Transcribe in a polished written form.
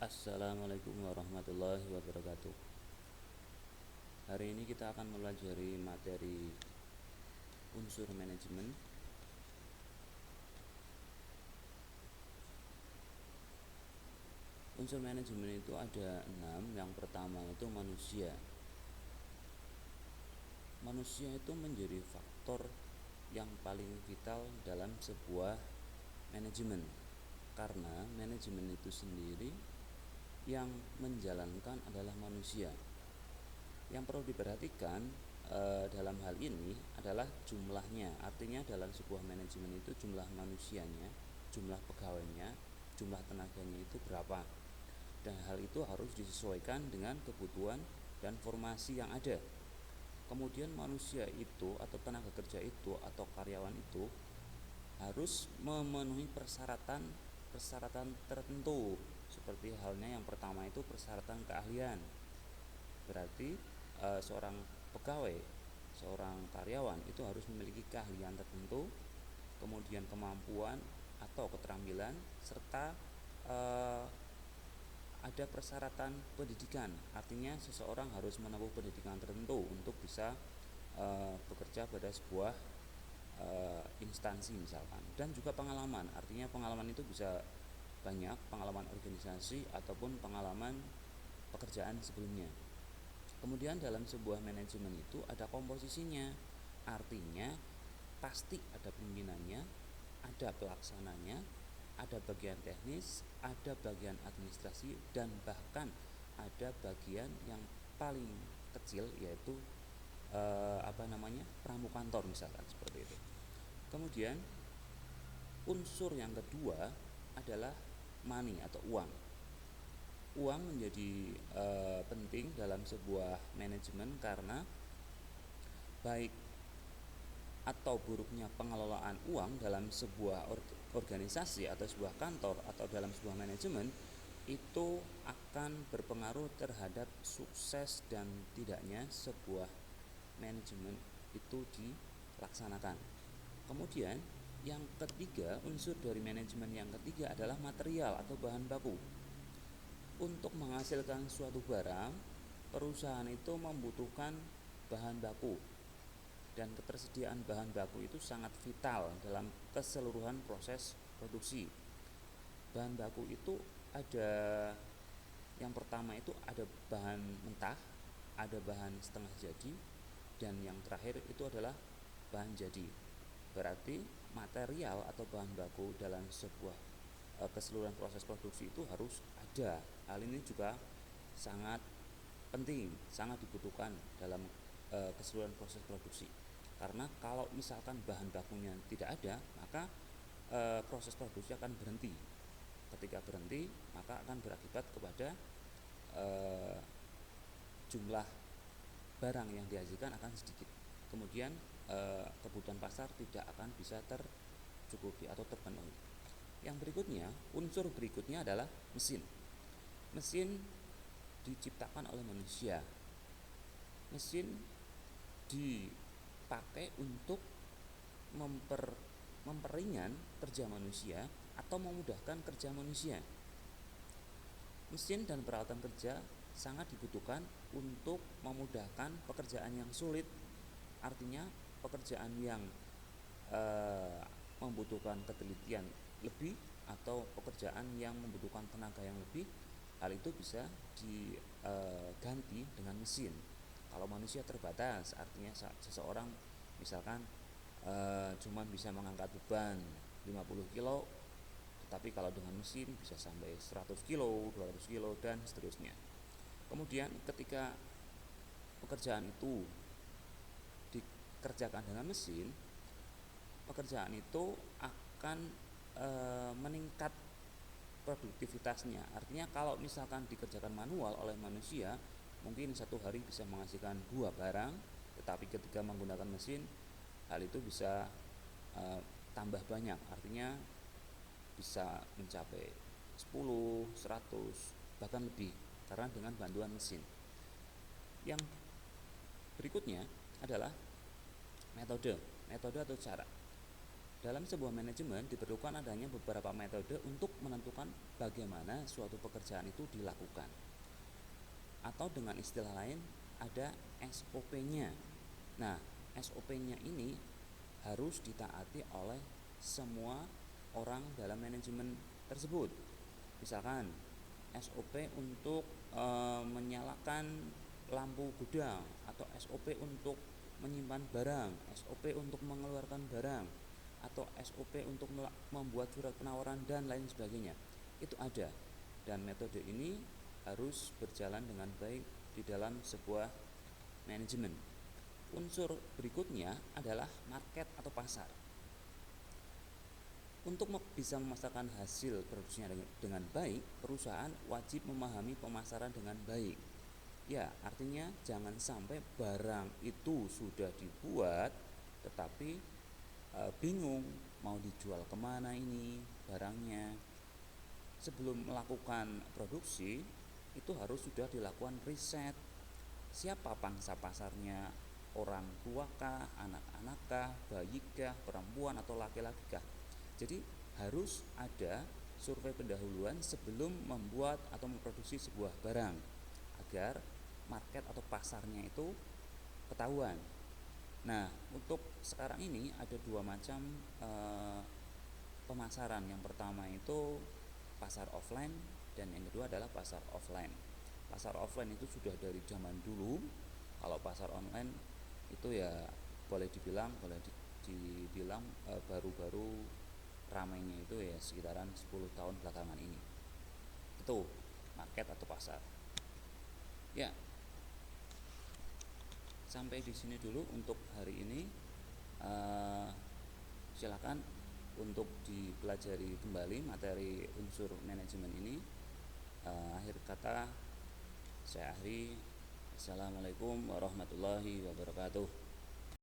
Assalamualaikum warahmatullahi wabarakatuh. Hari ini kita akan mempelajari materi unsur manajemen. Unsur manajemen itu ada 6. Yang pertama itu manusia. Manusia itu menjadi faktor yang paling vital dalam sebuah manajemen, karena manajemen itu sendiri yang menjalankan adalah manusia. Yang perlu diperhatikan dalam hal ini adalah jumlahnya. Artinya dalam sebuah manajemen itu jumlah manusianya, jumlah pegawainya, jumlah tenaganya itu berapa. Dan hal itu harus disesuaikan dengan kebutuhan dan formasi yang ada. Kemudian manusia itu atau tenaga kerja itu atau karyawan itu harus memenuhi persyaratan tertentu. Seperti halnya yang pertama itu persyaratan keahlian. Berarti seorang pegawai, seorang karyawan itu harus memiliki keahlian tertentu, kemudian kemampuan atau keterampilan, serta ada persyaratan pendidikan. Artinya seseorang harus menempuh pendidikan tertentu untuk bisa bekerja pada sebuah instansi misalkan. Dan juga pengalaman. Artinya pengalaman itu bisa banyak, pengalaman organisasi ataupun pengalaman pekerjaan sebelumnya. Kemudian dalam sebuah manajemen itu ada komposisinya. Artinya pasti ada pimpinannya, ada pelaksananya, ada bagian teknis, ada bagian administrasi, dan bahkan ada bagian yang paling kecil yaitu pramukantor misalkan, seperti itu. Kemudian unsur yang kedua adalah money atau uang. Uang menjadi penting dalam sebuah manajemen karena baik atau buruknya pengelolaan uang dalam sebuah organisasi atau sebuah kantor atau dalam sebuah manajemen itu akan berpengaruh terhadap sukses dan tidaknya sebuah manajemen itu dilaksanakan. Kemudian yang ketiga, unsur dari manajemen yang ketiga adalah material atau bahan baku. Untuk menghasilkan suatu barang, perusahaan itu membutuhkan bahan baku, dan ketersediaan bahan baku itu sangat vital dalam keseluruhan proses produksi. Bahan baku itu ada, yang pertama itu ada bahan mentah, ada bahan setengah jadi, dan yang terakhir itu adalah bahan jadi. Berarti material atau bahan baku dalam sebuah keseluruhan proses produksi itu harus ada. Hal ini juga sangat penting, sangat dibutuhkan dalam keseluruhan proses produksi. Karena kalau misalkan bahan bakunya tidak ada, maka proses produksi akan berhenti. Ketika berhenti, maka akan berakibat kepada jumlah barang yang dihasilkan akan sedikit. Kemudian kebutuhan pasar tidak akan bisa tercukupi atau terpenuhi. Yang berikutnya, unsur berikutnya adalah mesin. Mesin diciptakan oleh manusia. Mesin dipakai untuk memperingan kerja manusia atau memudahkan kerja manusia. Mesin dan peralatan kerja sangat dibutuhkan untuk memudahkan pekerjaan yang sulit. Artinya pekerjaan yang membutuhkan ketelitian lebih atau pekerjaan yang membutuhkan tenaga yang lebih, hal itu bisa diganti dengan mesin. Kalau manusia terbatas, artinya seseorang misalkan cuma bisa mengangkat beban 50 kilo, tetapi kalau dengan mesin bisa sampai 100 kilo, 200 kilo, dan seterusnya. Kemudian ketika pekerjaan itu dikerjakan dengan mesin, pekerjaan itu akan meningkat produktivitasnya. Artinya kalau misalkan dikerjakan manual oleh manusia, mungkin satu hari bisa menghasilkan 2 barang, tetapi ketika menggunakan mesin, hal itu bisa tambah banyak. Artinya bisa mencapai 10, 100, bahkan lebih, karena dengan bantuan mesin. Yang berikutnya adalah metode atau cara. Dalam sebuah manajemen diperlukan adanya beberapa metode untuk menentukan bagaimana suatu pekerjaan itu dilakukan. Atau dengan istilah lain ada SOP-nya. Nah, SOP-nya ini harus ditaati oleh semua orang dalam manajemen tersebut. Misalkan SOP untuk menyalakan lampu gudang, atau SOP untuk menyimpan barang, SOP untuk mengeluarkan barang, atau SOP untuk membuat surat penawaran dan lain sebagainya. Itu ada, dan metode ini harus berjalan dengan baik di dalam sebuah manajemen. Unsur berikutnya adalah market atau pasar. Untuk bisa memasarkan hasil produksinya dengan baik, perusahaan wajib memahami pemasaran dengan baik. Ya, artinya jangan sampai barang itu sudah dibuat tetapi bingung mau dijual kemana ini barangnya. Sebelum melakukan produksi itu harus sudah dilakukan riset. Siapa pangsa pasarnya? Orang tuakah, anak-anakkah, bayikah, perempuan atau laki-laki kah? Jadi harus ada survei pendahuluan sebelum membuat atau memproduksi sebuah barang agar market atau pasarnya itu ketahuan. Nah, untuk sekarang ini ada dua macam pemasaran. Yang pertama itu pasar offline dan yang kedua adalah pasar offline. Pasar offline itu sudah dari zaman dulu. Kalau pasar online itu ya boleh dibilang baru-baru ramainya itu ya sekitaran 10 tahun belakangan ini. Itu market atau pasar. Ya, sampai di sini dulu untuk hari ini. Silakan untuk dipelajari kembali materi unsur manajemen ini. Akhir kata saya akhiri. Assalamualaikum warahmatullahi wabarakatuh.